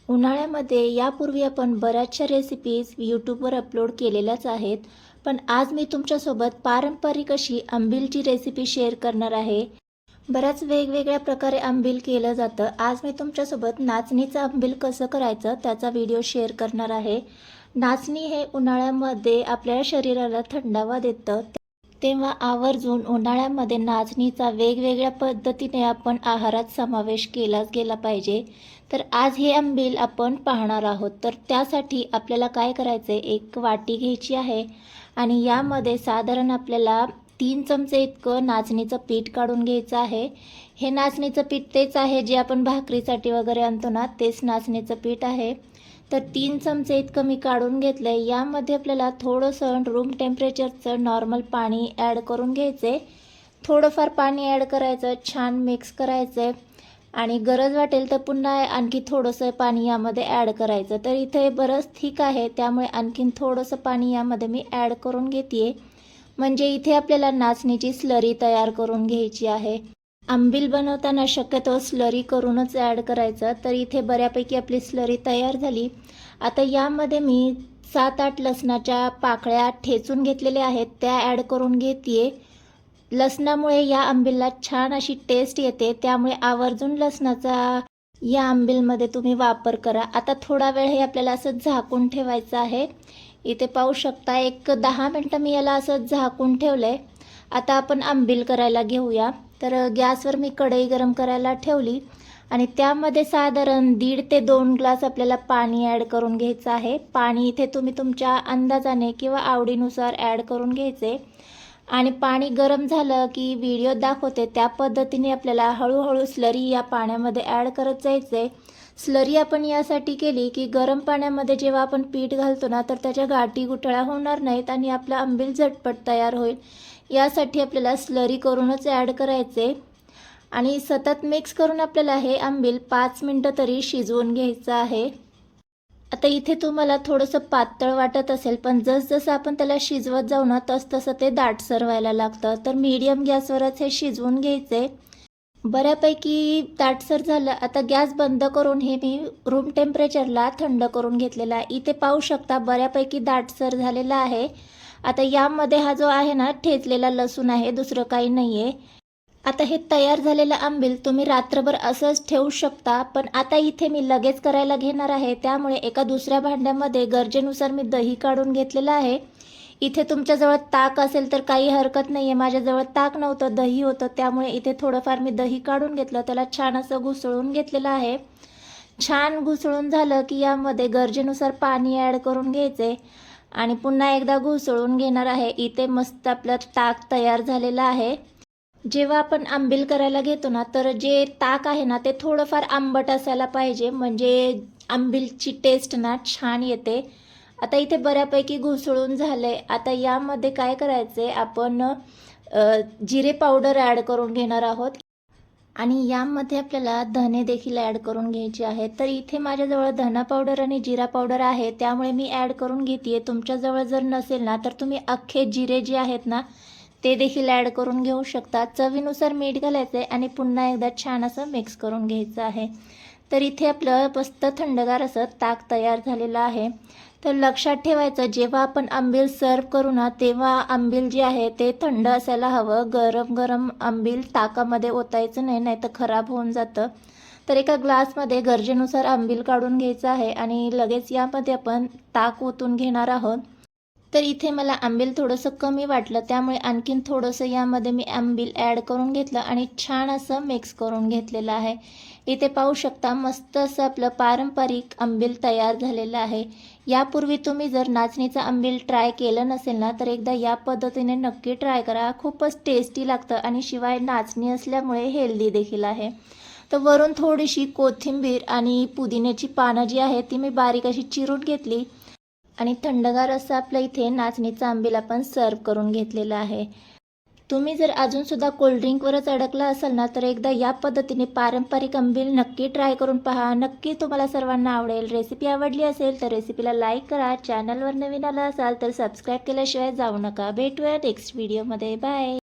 उन्हाळ्यामध्ये यापूर्वी आपण बऱ्याचशा रेसिपीज यूट्यूबवर अपलोड केलेल्याच आहेत. पण आज मी तुमच्यासोबत पारंपरिक अशी आंबीलची रेसिपी शेअर करणार आहे. बऱ्याच वेगवेगळ्या प्रकारे आंबील केलं जातं. आज मी तुमच्यासोबत नाचणीचं आंबील कसं करायचं त्याचा व्हिडिओ शेअर करणार आहे. नाचणी हे उन्हाळ्यामध्ये आपल्या शरीराला थंडावा देतं. तेव्हा आवर्जून उन्हाळ्यामध्ये नाचणीचा वेगवेगळ्या पद्धतीने आपण आहारात समावेश केलाच गेला पाहिजे. तर आज हे आंबील आपण पाहणार आहोत. तर त्यासाठी आपल्याला काय करायचं आहे, एक वाटी घ्यायची आहे आणि यामध्ये साधारण आपल्याला 3 चमचे इतकं नाचणीचं पीठ काढून घ्यायचं आहे. हे नाचणीचं पीठ तेच आहे जे आपण भाकरीसाठी वगैरे आणतो ना, तेच नाचणीचं पीठ आहे. तर 3 चमचे इतकं मी काढून घेतलं आहे. यामध्ये आपल्याला थोडंसं रूम टेम्परेचरचं नॉर्मल पाणी ॲड करून घ्यायचं आहे. थोडंफार पाणी ॲड करायचं, छान मिक्स करायचं आहे आणि गरज वाटेल तर पुन्हा आणखी थोडंसं पाणी यामध्ये ॲड करायचं. तर इथे बरंच थिक आहे, त्यामुळे आणखीन थोडंसं पाणी यामध्ये मी ॲड करून घेते आहे. म्हणजे इथे आपल्याला नाचणीची स्लरी तयार करून घ्यायची आहे. आंबील बनवताना शक्यतो स्लरी करूनच ॲड करायचं. तर इथे बऱ्यापैकी आपली स्लरी तयार झाली. आता यामध्ये मी 7-8 लसणाच्या पाकळ्या ठेचून घेतलेल्या आहेत, त्या ॲड करून घेते. लसणामुळे या आंबीलला छान अशी टेस्ट येते, त्यामुळे आवर्जून लसणाचा या आंबीलमध्ये तुम्ही वापर करा. आता थोडा वेळ हे आपल्याला असं झाकून ठेवायचं आहे. इथे पाहू शकता, एक 10 मिनटं मी याला असं झाकून ठेवलं आहे. आता आपण आंबील करायला घेऊया. तर गॅसवर मी कढई गरम करायला ठेवली आणि त्यामध्ये साधारण 1.5 ते 2 ग्लास आपल्याला पाणी ॲड करून घ्यायचं आहे. पाणी इथे तुम्ही तुमच्या अंदाजाने किंवा आवडीनुसार ॲड करून घ्यायचे आणि पाणी गरम झालं की व्हिडिओ दाखवते त्या पद्धतीने आपल्याला हळूहळू स्लरी या पाण्यामध्ये ॲड करत जायचे. स्लरी आपण यासाठी केली की गरम पाण्यामध्ये जेव्हा आपण पीठ घालतो ना, तर त्याच्या गाठी गुठळ्या होणार नाहीत आणि आपलं आंबील झटपट तयार होईल. यासाठी आपल्याला स्लरी करूनच ॲड करायचे आणि सतत मिक्स करून आपल्याला हे आंबील 5 मिनटं तरी शिजवून घ्यायचं आहे. आता इथे तुम्हाला थोडंसं पातळ वाटत असेल, पण जसजसं आपण त्याला शिजवत जाऊ ना, तसं ते दाटसर व्हायला लागतं. तर मीडियम गॅसवरच हे शिजवून घ्यायचे. बऱ्यापैकी दाटसर झालं. आता गॅस बंद करून हे मी रूम टेम्परेचरला थंड करून घेतलेला आहे. इथे पाहू शकता बऱ्यापैकी दाटसर झालेला आहे. आता यामध्ये हा जो आहे ना, ठेचलेला लसूण आहे, दुसरं काही नाही आहे. आता हे तयार झालेलं आंबील तुम्ही रात्रभर असंच ठेवू शकता. पण आता इथे मी लगेच करायला घेणार आहे, त्यामुळे एका दुसऱ्या भांड्यामध्ये गरजेनुसार मी दही काढून घेतलेलं आहे. इथे तुमच्याजवळ ताक असेल तर काही हरकत नाही आहे. माझ्याजवळ ताक नव्हतं, दही होतं, त्यामुळे इथे थोडंफार मी दही काढून घेतलं. त्याला छान असं घुसळून घेतलेलं आहे. छान घुसळून झालं की यामध्ये गरजेनुसार पाणी ॲड करून घ्यायचे आणि पुन्हा एकदा घुसळून घेणार आहे. इथे मस्त आपलं ताक तयार झालेलं आहे. जेव्हा आपण आंबील करायला घेतो ना, तर जे ताक आहे ना, ते थोडंफार आंबट असायला पाहिजे, म्हणजे आंबीलची टेस्ट ना छान येते. आता इथे बऱ्यापैकी घुसळून झाले. आता यामध्ये काय करायचे, आपण जिरे पावडर ॲड करून घेणार आहोत आणि यामध्ये आपल्याला धने देखील ॲड करून घ्यायचे आहेत. तर इथे माझ्याजवळ धना पावडर आणि जिरा पावडर आहे, त्यामुळे मी ॲड करून घेते. तुमच्याजवळ जर नसेल ना, तर तुम्ही अख्खे जिरे जे आहेत ना, ते देखील ॲड करून घेऊ शकता. चवीनुसार मीठ घालायचं आहे आणि पुन्हा एकदा छान असं मिक्स करून घ्यायचं आहे. तर इथे आपलं मस्त थंडगार असं ताक तयार झालेलं आहे. तर लक्षात ठेवायचं, जेव्हा आपण आंबील सर्व करू ना, तेव्हा आंबील जे आहे ते थंड असायला हवं. गरम गरम आंबील ताकामध्ये ओतायचं नाही, नाहीतर खराब होऊन जातं. तर एका ग्लासमध्ये गरजेनुसार आंबील काढून घ्यायचं आहे आणि लगेच यामध्ये आपण ताक ओतून घेणार आहोत. तर इथे मला आंबील थोडंसं कमी वाटलं, त्यामुळे आणखीन थोडंसं यामध्ये मी आंबील ॲड करून घेतलं आणि छान असं मिक्स करून घेतलेलं आहे. इथे पाहू शकता मस्त असं आपलं पारंपरिक आंबील तयार झालेलं आहे. यापूर्वी तुम्ही जर नाचणीचं आंबील ट्राय केलं नसेल ना, तर एकदा या पद्धतीने नक्की ट्राय करा. खूपच टेस्टी लागतं आणि शिवाय नाचणी असल्यामुळे हेल्दी देखील आहे. तर वरून थोडीशी कोथिंबीर आणि पुदिन्याची पानं जी आहेत ती मी बारीक अशी चिरून घेतली आणि थंडगार असं आपलं इथे नाचणीचं आंबील आपण सर्व करून घेतलेलं आहे. तुम्ही जर अजूनसुद्धा कोल्ड्रिंकवरच अडकला असाल ना, तर एकदा या पद्धतीने पारंपरिक आंबील नक्की ट्राय करून पहा. नक्की तुम्हाला सर्वांना आवडेल. रेसिपी आवडली असेल तर रेसिपीला लाईक करा. चॅनलवर नवीन आला असाल तर सबस्क्राईब केल्याशिवाय जाऊ नका. भेटूया नेक्स्ट व्हिडिओमध्ये. बाय.